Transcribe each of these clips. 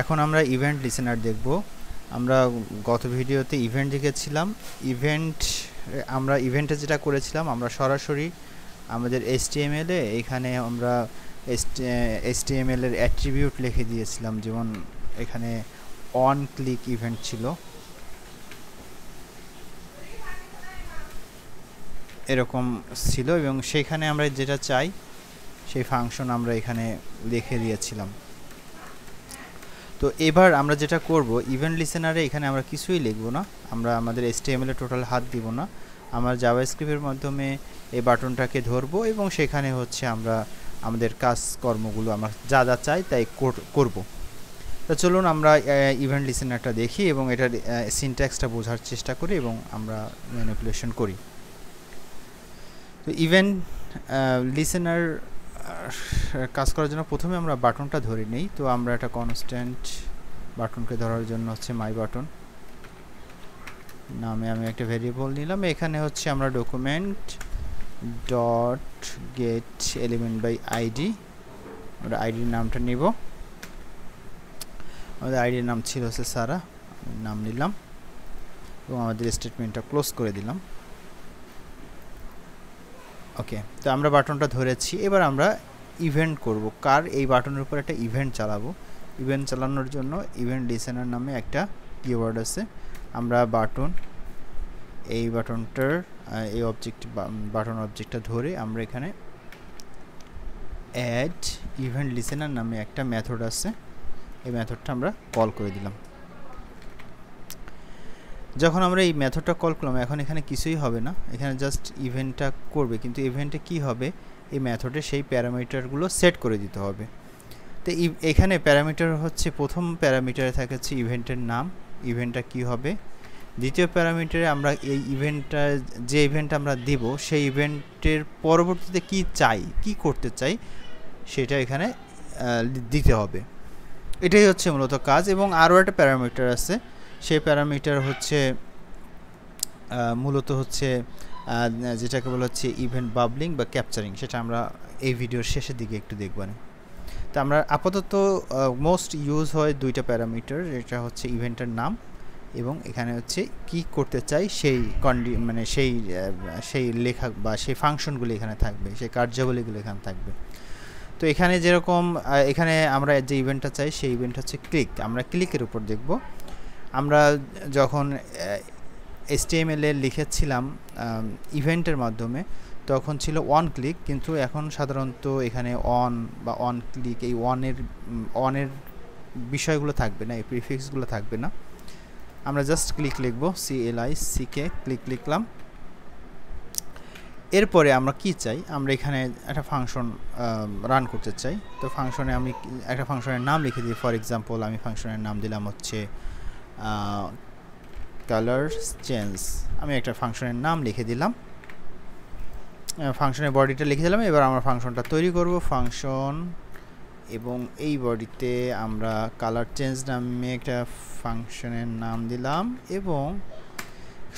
এখন আমরা event listener দেখব। আমরা গত ভিডিওতে ইভেন্ট দেখেছিলাম। আমরা ইভেন্টে যেটা করেছিলাম, আমরা সরাসরি আমাদের HTML এ এখানে আমরা HTML এর অ্যাট্রিবিউট লিখে দিয়েছিলাম। যেমন এখানে অন ক্লিক ইভেন্ট ছিল, এরকম ছিল, এবং সেখানে আমরা যেটা চাই সেই ফাংশন আমরা এখানে লিখে দিয়েছিলাম। তো এবার আমরা যেটা করব, ইভেন্ট লিসেনারে এখানে আমরা কিছুই লিখব না, আমরা আমাদের HTML এ টোটাল হাত দিব না। আমরা জাভাস্ক্রিপ্টের মাধ্যমে এই বাটনটাকে ধরবো এবং সেখানে হচ্ছে আমরা আমাদের কাজকর্মগুলো আমরা যা যা চাই তাই করব। তো চলুন আমরা ইভেন্ট লিসেনারটা দেখি এবং এটার সিনট্যাক্সটা বোঝার চেষ্টা করি এবং আমরা ম্যানিপুলেশন করি। তো ইভেন্ট লিসেনার কাজ করার জন্য প্রথমে আমরা বাটনটা ধরে নেই। তো আমরা একটা কনস্ট্যান্ট বাটনকে ধরার জন্য হচ্ছে মাই বাটন নামে আমি একটা ভেরিয়েবল নিলাম। এখানে হচ্ছে আমরা document dot get element by ID, আমরা আইডির নামটা নিব। আমাদের আইডির নাম ছিল হচ্ছে সারা, নাম নিলাম এবং আমাদের স্টেটমেন্টটা ক্লোজ করে দিলাম। ওকে, তো আমরা বাটনটা ধরেছি। এবার আমরা ইভেন্ট করব। এই বাটনের উপর একটা ইভেন্ট চালাবো। ইভেন্ট চালানোর জন্য ইভেন্ট লিসেনার নামে একটা কিওয়ার্ড আছে। আমরা এই বাটনটার এই বাটন অবজেক্টটা ধরে আমরা এখানে অ্যাড ইভেন্ট লিসেনার নামে একটা মেথড আছে, এই মেথডটা আমরা কল করে দিলাম। যখন আমরা এই মেথডটা কল করলাম, এখন এখানে কিছুই হবে না, এখানে জাস্ট ইভেন্টটা করবে, কিন্তু ইভেন্টে কি হবে, এই মেথডে সেই প্যারামিটারগুলো সেট করে দিতে হবে। তো এখানে প্যারামিটার হচ্ছে, প্রথম প্যারামিটারে থাকছে ইভেন্টের নাম, ইভেন্টটা কি হবে। দ্বিতীয় প্যারামিটারে আমরা এই যে ইভেন্টটা আমরা দিব সেই ইভেন্টের পরবর্তীতে কি করতে চাই সেটা এখানে দিতে হবে। এটাই হচ্ছে মূলত কাজ। এবং আরও একটা প্যারামিটার আছে, সেই প্যারামিটার হচ্ছে মূলত হচ্ছে যেটাকে বলা হচ্ছে ইভেন্ট বাবলিং বা ক্যাপচারিং, সেটা আমরা এই ভিডিওর শেষের দিকে একটু দেখব। তো আমরা আপাতত মোস্ট ইউজ হয় দুইটা প্যারামিটার, এটা হচ্ছে ইভেন্টের নাম এবং এখানে হচ্ছে কি করতে চাই সেই সেই লেখা বা সেই ফাংশনগুলো এখানে থাকবে, সেই কার্যাবলীগুলো এখানে থাকবে। তো এখানে যেরকম এখানে আমরা যে ইভেন্টটা চাই সেই ইভেন্ট হচ্ছে ক্লিক। আমরা ক্লিকের উপর দেখব। আমরা যখন HTML এ লিখেছিলাম ইভেন্টের মাধ্যমে, তখন ছিল অন ক্লিক, কিন্তু এখন সাধারণত এখানে অন ক্লিক, এই অনের বিষয়গুলো থাকবে না, এই প্রিফিক্সগুলো থাকবে না। আমরা জাস্ট ক্লিক লিখব, CLICK, ক্লিক লিখলাম। এরপরে আমরা কি চাই, আমরা এখানে একটা ফাংশন রান করতে চাই। তো ফাংশনে আমি একটা ফাংশনের নাম লিখে দিই। ফর এক্সাম্পল আমি ফাংশনের নাম দিলাম হচ্ছে কালার চেঞ্জ। আমি একটা ফাংশনের নাম লিখে দিলাম, ফাংশনের বডিটা লিখে দিলাম। এবার আমরা ফাংশনটা তৈরি করব, ফাংশন, এবং এই বডিতে আমরা কালার চেঞ্জ নামে একটা ফাংশনের নাম দিলাম। এবং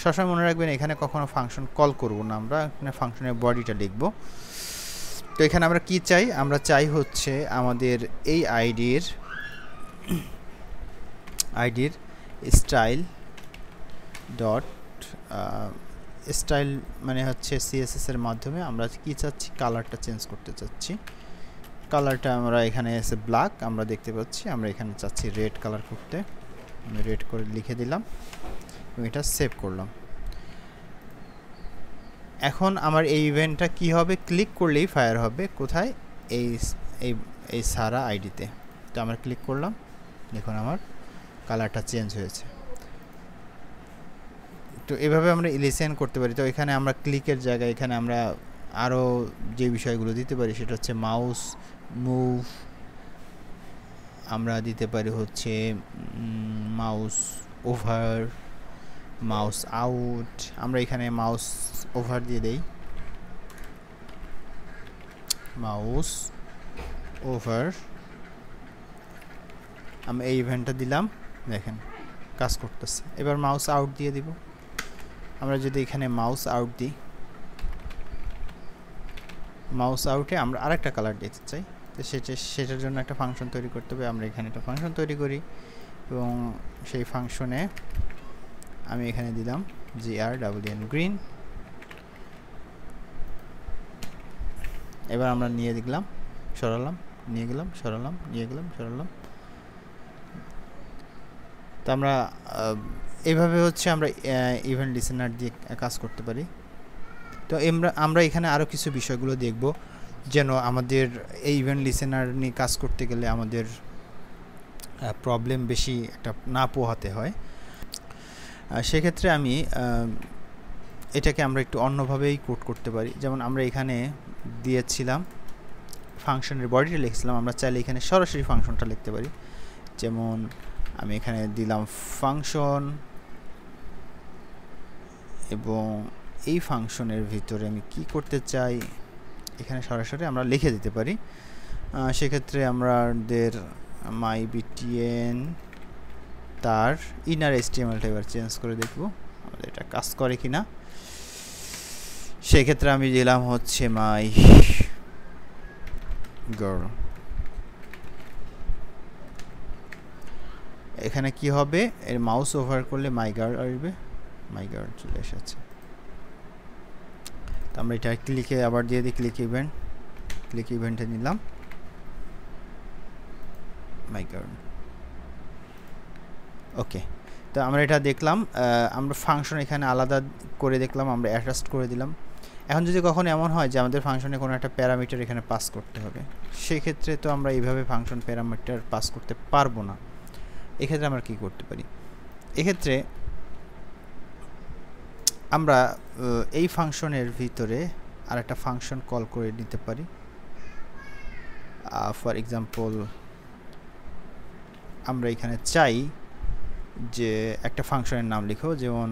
সবসময় মনে রাখবেন এখানে কখনো ফাংশন কল করব না, আমরা এখানে ফাংশনের বডিটা লিখব। তো এখানে আমরা কি চাই, আমরা চাই হচ্ছে আমাদের এই আইডির স্টাইল মানে হচ্ছে CSS এর মাধ্যমে আমরা কি চাচ্ছি, কালারটা চেঞ্জ করতে চাচ্ছি। কালারটা আমরা এখানে এসে ব্ল্যাক আমরা দেখতে পাচ্ছি, আমরা এখানে চাচ্ছি রেড কালার করতে। আমি রেড করে লিখে দিলাম এবং এটা সেভ করলাম। এখন আমার এই ইভেন্টটা কি হবে, ক্লিক করলেই ফায়ার হবে। কোথায়, এই সারা আইডিতে। তো আমরা ক্লিক করলাম, দেখুন আমার কালারটা চেঞ্জ হয়েছে। তো এভাবে আমরা লিসেন করতে পারি। তো এখানে আমরা ক্লিকের জায়গায় এখানে আমরা আরও যে বিষয়গুলো দিতে পারি সেটা হচ্ছে মাউস মুভ, আমরা দিতে পারি হচ্ছে মাউস ওভার, মাউস আউট। আমরা এখানে মাউস ওভার দিয়ে দেই, মাউস ওভার। আমি এই ইভেন্টটা দিলাম, দেখেন কাজ করতেছে। এবার মাউস আউট দিয়ে দিব। আমরা যদি এখানে মাউস আউট দিই, মাউস আউটে আমরা আরেকটা কালার দিতে চাই, তো সেটার জন্য একটা ফাংশন তৈরি করতে হবে। আমরা এখানে একটা ফাংশন তৈরি করি এবং সেই ফাংশনে আমি এখানে দিলাম green গ্রিন। এবার আমরা নিয়ে গেলাম, সরালাম, নিয়ে গেলাম, সরালাম, নিয়ে গেলাম, সরালাম। তো আমরা এইভাবে হচ্ছে আমরা ইভেন্ট লিসেনার দিয়ে কাজ করতে পারি। তো আমরা এখানে আরও কিছু বিষয়গুলো দেখব, যেন আমাদের এই ইভেন্ট লিসেনার নিয়ে কাজ করতে গেলে আমাদের প্রবলেম বেশি একটা না পোহাতে হয়। সেক্ষেত্রে আমি এটাকে আমরা একটু অন্যভাবেই কোড করতে পারি। যেমন আমরা এখানে দিয়েছিলাম ফাংশনের বডিটা লিখছিলাম, আমরা চাইলে এখানে সরাসরি ফাংশনটা লিখতে পারি। যেমন আমি এখানে দিলাম ফাংশন, এবং এই ফাংশনের ভিতরে আমি কি করতে চাই এখানে সরাসরি আমরা লিখে দিতে পারি। সেক্ষেত্রে আমাদের mybtn তার ইনার HTML-টা এবার চেঞ্জ করে দেখব আমাদের এটা কাজ করে কিনা। সেক্ষেত্রে আমি দিলাম হচ্ছে my girl। এখানে কি হবে, এর মাউস ওভার করলে my girl আসবে, my girl চলে এসেছে। তো আমরা এটা ক্লিকে আবার দিয়ে দিই, ক্লিক ইভেন্টে নিলাম my girl। ওকে, তো আমরা এটা দেখলাম, আমরা ফাংশন এখানে আলাদা করে দেখলাম, আমরা অ্যাডজাস্ট করে দিলাম। এখন যদি কখনো এমন হয় যে আমাদের ফাংশনে কোনো একটা প্যারামিটার এখানে পাস করতে হবে, সেই ক্ষেত্রে তো আমরা এইভাবে ফাংশন প্যারামিটার পাস করতে পারবো না। এক্ষেত্রে আমরা কি করতে পারি, এক্ষেত্রে আমরা এই ফাংশনের ভিতরে আর একটা ফাংশন কল করে নিতে পারি। ফর এক্সাম্পল আমরা এখানে চাই যে একটা ফাংশনের নাম লিখো, যেমন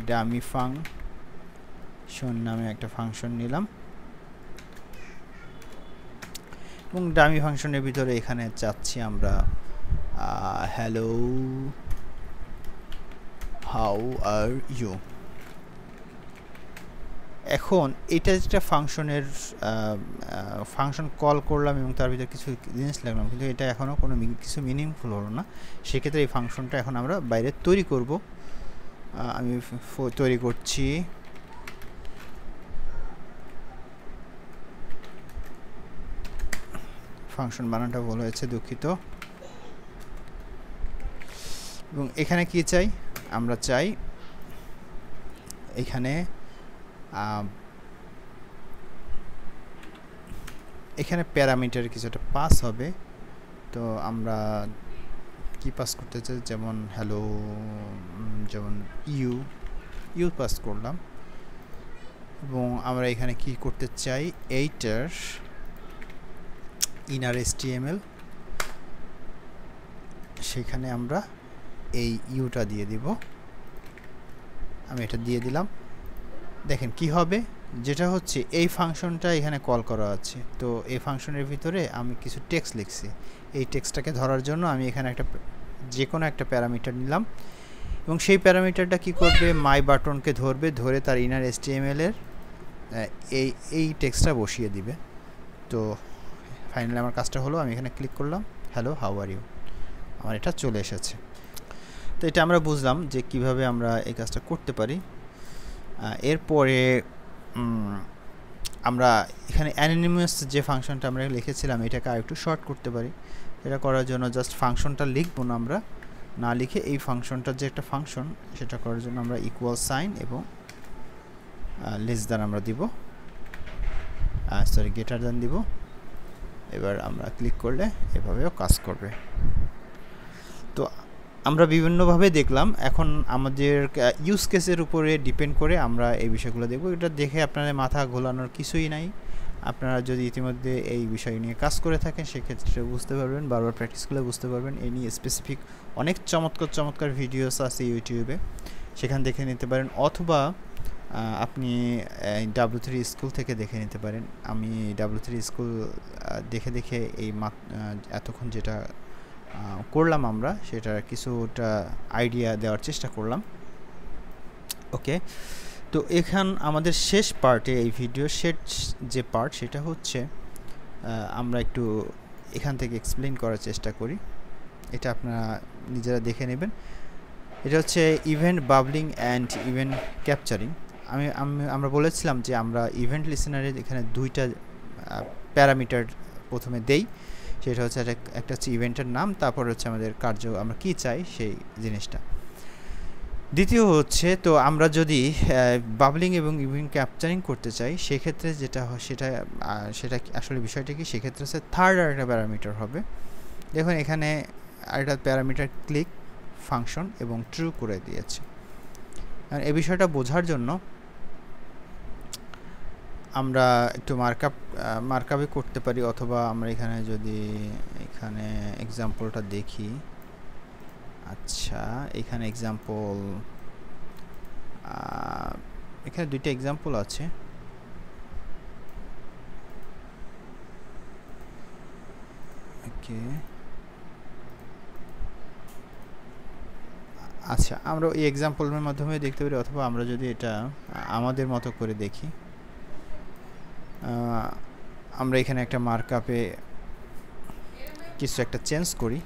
dummy ফাংশন নামে একটা ফাংশন নিলাম, এবং ডামি ফাংশনের ভিতরে এখানে চাচ্ছি আমরা হ্যালো হাউ আর ইউ। এখন এটা যেটা ফাংশনের ফাংশন কল করলাম এবং তার ভিতরে কিছু জিনিস লাগলাম, কিন্তু এটা এখনও কোনো কিছু মিনিংফুল হলো না। সেক্ষেত্রে এই ফাংশনটা এখন আমরা বাইরে তৈরি করব। আমি তৈরি করছি ফাংশন বানানটা ভুল হয়েছে, দুঃখিত। এবং এখানে কি চাই, আমরা চাই এখানে প্যারামিটার কিছুটা পাস হবে। তো আমরা কি পাস করতে চাই, যেমন হ্যালো, যেমন ইউ পাস করলাম, এবং আমরা এখানে কি করতে চাই, এইটার ইনার HTML, সেখানে আমরা এই ইউটা দিয়ে দিব। আমি এটা দিয়ে দিলাম, দেখেন কি হবে, যেটা হচ্ছে এই ফাংশনটা এখানে কল করা আছে। তো এই ফাংশনের ভিতরে আমি কিছু টেক্সট লিখছি, এই টেক্সটটাকে ধরার জন্য আমি এখানে যে কোনো একটা প্যারামিটার নিলাম, এবং সেই প্যারামিটারটা কি করবে, মাই বাটনকে ধরবে, ধরে তার ইনার HTML-এর এই টেক্সটটা বসিয়ে দিবে। তো ফাইনালি আমার কাজটা হলো, আমি এখানে ক্লিক করলাম হ্যালো হাউ আর ইউ, আমার এটা চলে এসেছে। তো এটা আমরা বুঝলাম যে কিভাবে আমরা এই কাজটা করতে পারি। এরপরে আমরা এখানে অ্যানোনিমাস যে ফাংশনটা আমরা লিখেছিলাম এটাকে আরেকটু শর্ট করতে পারি। এটা করার জন্য জাস্ট ফাংশনটা লিখবো না, আমরা না লিখে এই ফাংশনটার যে একটা ফাংশন সেটা করার জন্য আমরা ইকুয়াল সাইন এবং লেস দ্যান আমরা দিব, গ্রেটার দ্যান দিব। এবার আমরা ক্লিক করলে এভাবেও কাজ করবে। তো আমরা বিভিন্নভাবে দেখলাম, এখন আমাদের ইউজ কেসের উপরে ডিপেন্ড করে আমরা এই বিষয়গুলো দেখব। এটা দেখে আপনাদের মাথা ঘোলানোর কিছুই নাই। আপনারা যদি ইতিমধ্যে এই বিষয় নিয়ে কাজ করে থাকেন সেক্ষেত্রে বুঝতে পারবেন, বারবার প্র্যাকটিস করলে বুঝতে পারবেন। এই নিয়ে স্পেসিফিক অনেক চমৎকার ভিডিওস আছে ইউটিউবে, সেখান দেখে নিতে পারেন, অথবা আপনি W3 স্কুল থেকে দেখে নিতে পারেন। আমি W3 স্কুল দেখে এই এতক্ষণ যেটা করলাম আমরা সেটার কিছুটা আইডিয়া দেওয়ার চেষ্টা করলাম। ওকে, তো আমাদের শেষ পার্টে, এই ভিডিওর শেষ যে পার্ট সেটা হচ্ছে আমরা একটু এখান থেকে এক্সপ্লেইন করার চেষ্টা করি, এটা আপনারা নিজেরা দেখে নেবেন। এটা হচ্ছে event babbling and event capturing. আমরা বলেছিলাম যে আমরা ইভেন্ট লিসেনারের এখানে দুইটা প্যারামিটার প্রথমে দেই, সেটা হচ্ছে একটা হচ্ছে ইভেন্টের নাম, তারপর হচ্ছে আমাদের কার্য আমরা কি চাই সেই জিনিসটা। দ্বিতীয় হচ্ছে, তো আমরা যদি বাবলিং এবং ইভেন্ট ক্যাপচারিং করতে চাই সেক্ষেত্রে যেটা হয় সেটা আসলে বিষয়টা কি, সেক্ষেত্রে হচ্ছে থার্ড আরেকটা প্যারামিটার হবে। দেখুন এখানে আরেকটা প্যারামিটার ক্লিক ফাংশন এবং ট্রু করে দিয়েছে। এই বিষয়টা বোঝার জন্য আমরা একটু মার্কআপে করতে পারি, অথবা আমরা এখানে যদি এখানে এক্সাম্পলটা দেখি। আচ্ছা, এখানে এক্সাম্পল, এখানে দুইটা এক্সাম্পল আছে। ওকে, আচ্ছা আমরা এই এক্সাম্পলের মাধ্যমে দেখতে পারি, অথবা আমরা যদি এটা আমাদের মতো করে দেখি, আমরা এখানে একটা মার্কআপে কিছু একটা চেঞ্জ করি।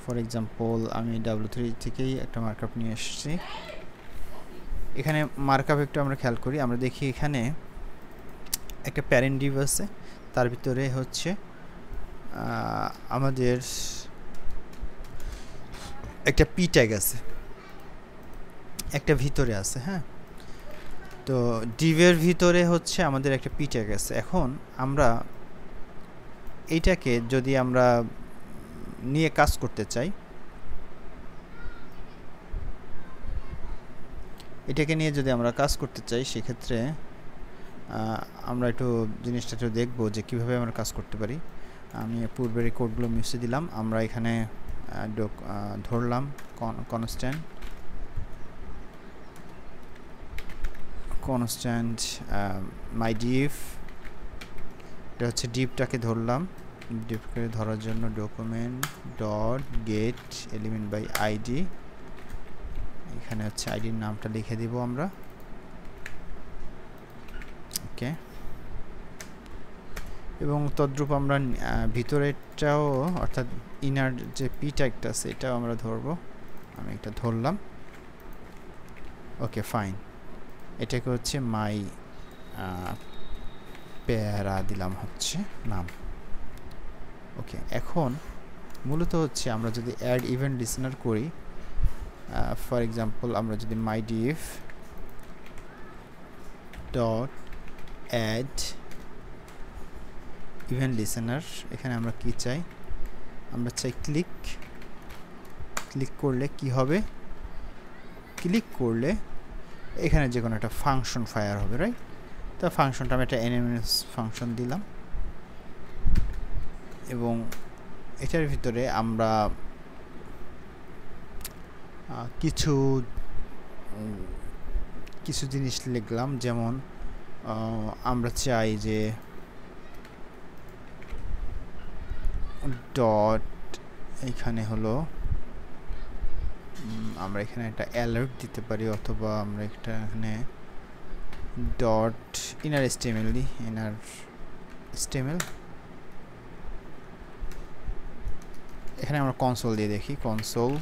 ফর এক্সাম্পল আমি W3 থেকেই একটা মার্কআপ নিয়ে এসেছি। এখানে মার্কআপ একটু আমরা খেয়াল করি, আমরা দেখি এখানে একটা প্যারেন্ট ডিভ আছে, তার ভিতরে হচ্ছে আমাদের একটা পি ট্যাগ আছে, একটা ভিতরে আছে। হ্যাঁ, তো ডিভের ভিতরে হচ্ছে আমাদের একটা পি ট্যাগ আছে। এখন আমরা এইটাকে যদি আমরা নিয়ে কাজ করতে চাই, এটাকে নিয়ে যদি আমরা কাজ করতে চাই, সেক্ষেত্রে আমরা একটু জিনিসটা একটু দেখব যে কীভাবে আমরা কাজ করতে পারি। আমি পূর্বের কোডগুলো মুছে দিলাম, আমরা এখানে ধরলাম কনস্ট্যান্ট মাই ডিভ, এটা হচ্ছে ডিভটাকে ধরলাম। ডিভকে ধরার জন্য document dot get element by ID, এখানে হচ্ছে আইডির নামটা লিখে দিব আমরা। ওকে, এবং তদ্রূপ আমরা ভিতরেরটাও, অর্থাৎ ইনার যে পি ট্যাগটা আছে এটাও আমরা ধরবো। আমি এটা ধরলাম। ওকে, ফাইন, এটাকে হচ্ছে মাই প্যারা দিলাম হচ্ছে নাম। ওকে, এখন মূলত হচ্ছে আমরা যদি অ্যাড ইভেন্ট লিসেনার করি, ফর এক্সাম্পল আমরা যদি my div dot add event listener, এখানে আমরা কি চাই, আমরা চাই ক্লিক করলে কি হবে, ক্লিক করলে এখানে যে কোনো একটা ফাংশন ফায়ার হবে, রাইট? তো ফাংশনটা আমি একটা এনএমএস ফাংশন দিলাম, এবং এটার ভিতরে আমরা কিছু জিনিস লিখলাম, যেমন আমরা চাই যে ডট, এখানে হলো আমরা এখানে একটা অ্যালার্ট দিতে পারি, অথবা আমরা একটা এখানে ডট ইনার এসটিএমএল দিই, ইনার এসটিএমএল। এখানে আমরা কনসোল দিয়ে দেখি, কনসোল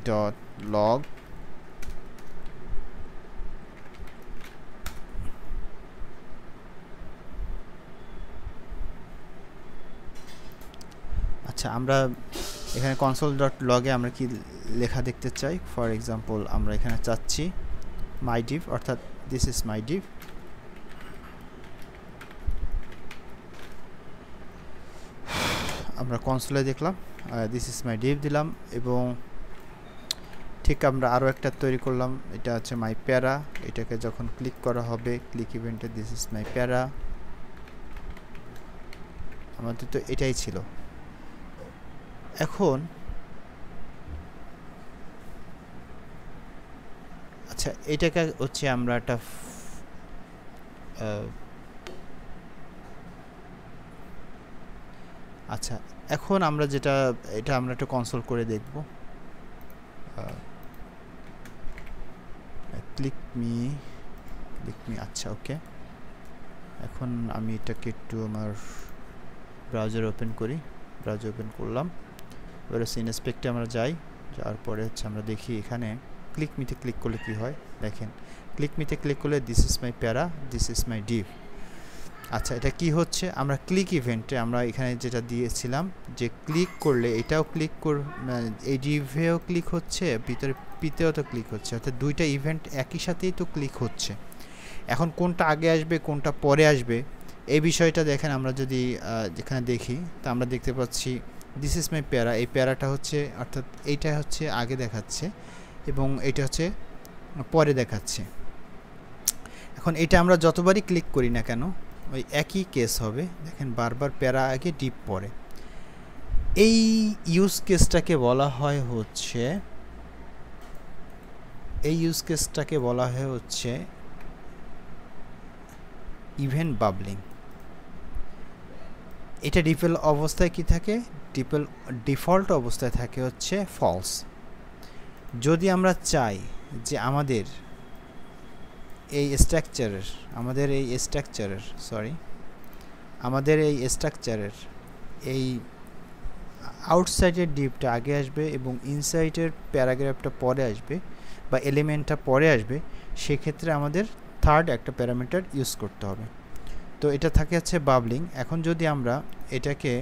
ডট লগ আচ্ছা, আমরা এখানে কনসোল ডট লগে আমরা কি লেখা দেখতে চাই। ফর এক্সাম্পল আমরা এখানে চাচ্ছি মাই ডিভ, অর্থাৎ দিস ইজ মাই ডিভ। আমরা কনসোলে দেখলাম দিস ইজ মাই ডিভ দিলাম, এবং ঠিক আমরা আরও একটা তৈরি করলাম, এটা হচ্ছে মাই প্যারা। এটাকে যখন ক্লিক করা হবে ক্লিক ইভেন্টে দিস ইজ মাই প্যারা, আমাদের তো এটাই ছিল। এখন আচ্ছা, এটাকে হচ্ছে আমরা একটা আচ্ছা, এখন আমরা এটা আমরা একটু কনসোল করে দেখব। ক্লিক মি ক্লিক মি, আচ্ছা ওকে। এখন আমি এটাকে একটু আমার ব্রাউজার ওপেন করি, ব্রাউজার ওপেন করলাম। এবার ইনস্পেক্টে আমরা যাই, যাওয়ার পরে হচ্ছে আমরা দেখি এখানে ক্লিক মিতে ক্লিক করলে কি হয় দেখেন। ক্লিক মিতে ক্লিক করলে দিস ইজ মাই প্যারা, দিস ইজ মাই ডিভ। আচ্ছা এটা কি হচ্ছে, আমরা ক্লিক ইভেন্টে আমরা এখানে যেটা দিয়েছিলাম যে ক্লিক করলে এটাও ক্লিক এই ডিভেও ক্লিক হচ্ছে, ভিতরে পিতেও তো ক্লিক হচ্ছে, অর্থাৎ দুইটা ইভেন্ট একই সাথেই তো ক্লিক হচ্ছে। এখন কোনটা আগে আসবে কোনটা পরে আসবে এই বিষয়টা দেখেন, আমরা যদি যেখানে দেখি তা আমরা দেখতে পাচ্ছি দিস ইজ মাই প্যারা, এই প্যারাটা হচ্ছে অর্থাৎ এইটা হচ্ছে আগে দেখাচ্ছে এবং এটা হচ্ছে পরে দেখাচ্ছে। এখন এটা আমরা যতবারই ক্লিক করি না কেন ওই একই কেস হবে, দেখেন বারবার প্যারা আগে ডিপ পরে। এই ইউজ কেসটাকে বলা হয় হচ্ছে ইভেন্ট বাবলিং। এটা ডিফল্ট অবস্থায় কি থাকে, ডিফল্ট অবস্থায় থাকে হচ্ছে ফলস। যদি আমরা চাই যে আমাদের এই স্ট্রাকচারের এই আউটসাইডের ডিপটা আগে আসবে এবং ইনসাইডের প্যারাগ্রাফটা পরে আসবে বা এলিমেন্টটা পরে আসবে, সেক্ষেত্রে আমাদের থার্ড একটা প্যারামিটার ইউজ করতে হবে। তো এটা থাকে হচ্ছে বাবলিং। এখন যদি আমরা এটাকে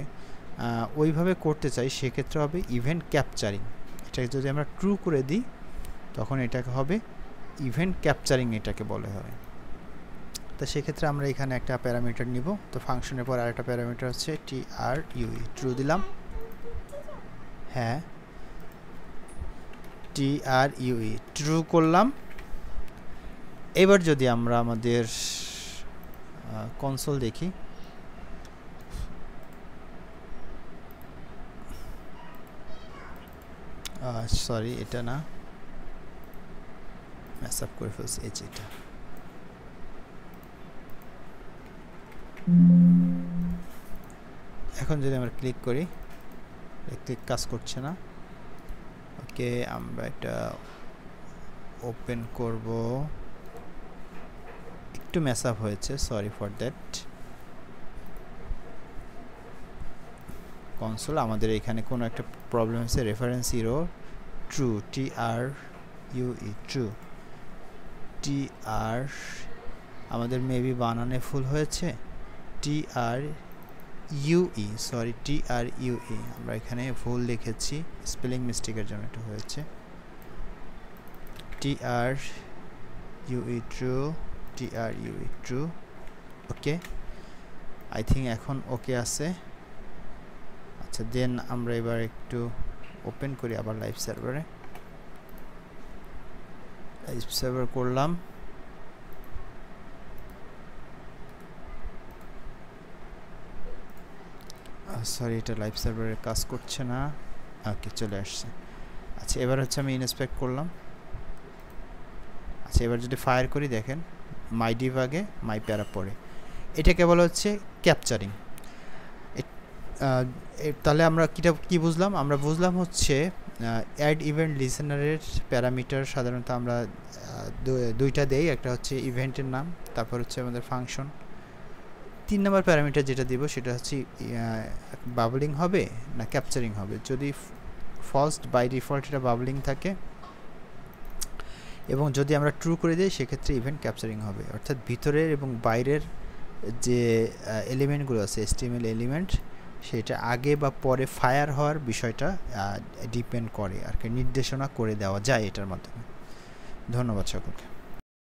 ওইভাবে করতে চাই সেক্ষেত্রে হবে ইভেন্ট ক্যাপচারিং। এটাকে যদি আমরা ট্রু করে দিই তখন এটাকে হবে ইভেন্ট ক্যাপচারিং, এটাকে বলে হয়। তো সেক্ষেত্রে আমরা এখানে একটা প্যারামিটার নিব। তো ফাংশনের পর আরেকটা প্যারামিটার হচ্ছে TRUE, ট্রু দিলাম, হ্যাঁ TRUE ট্রু করলাম। এবার যদি আমরা আমাদের কনসোল দেখি, সরি এটা না, মেস আপ করে ফেলছি, এই যে এটা। এখন যদি আমরা ক্লিক করি, ক্লিক কাজ করছে না। ওকে আমরা এটা ওপেন করব, একটু মেস আপ হয়েছে, সরি ফর দ্যাট। কনসোল আমাদের এখানে কোনো একটা প্রবলেম হয়েছে, reference error true, TRUE true, TR আমাদের মেবি বানানে ভুল হয়েছে, TRUE, সরি TRUE আমরা এখানে ভুল লিখেছি, স্পেলিং মিস্টেকের জন্য এটা হয়েছে। TRUE true, TRUE true, okay I think এখন ওকে আছে। আচ্ছা দেন আমরা এবার একটু ওপেন করি আবার লাইভ সার্ভার করলাম। সরি এটা লাইভ সার্ভারে কাজ করছে না, ওকে চলে আসছে। আচ্ছা এবার হচ্ছে আমি ইনস্পেক্ট করলাম। আচ্ছা এবার যদি ফায়ার করি দেখেন মাই ডিভ আগে মাই প্যারা পরে, এটাকে বলা হচ্ছে ক্যাপচারিং। তাহলে আমরা কি বুঝলাম, আমরা বুঝলাম হচ্ছে অ্যাড ইভেন্ট লিসেনারের প্যারামিটার সাধারণত আমরা দুইটা দেই, একটা হচ্ছে ইভেন্টের নাম, তারপর হচ্ছে আমাদের ফাংশন। 3 নম্বর প্যারামিটার যেটা দিব সেটা হচ্ছে বাবলিং হবে না ক্যাপচারিং হবে। যদি ফার্স্ট বাই ডিফল্ট এটা বাবলিং থাকে এবং যদি আমরা ট্রু করে দিই সেক্ষেত্রে ইভেন্ট ক্যাপচারিং হবে, অর্থাৎ ভিতরের এবং বাইরের যে এলিমেন্টগুলো আছে HTML এলিমেন্ট সেটা আগে বা পরে ফায়ার হওয়ার বিষয়টা ডিপেন্ড করে আর কি, নির্দেশনা করে দেওয়া যায় এটার মাধ্যমে। ধন্যবাদ সকলকে।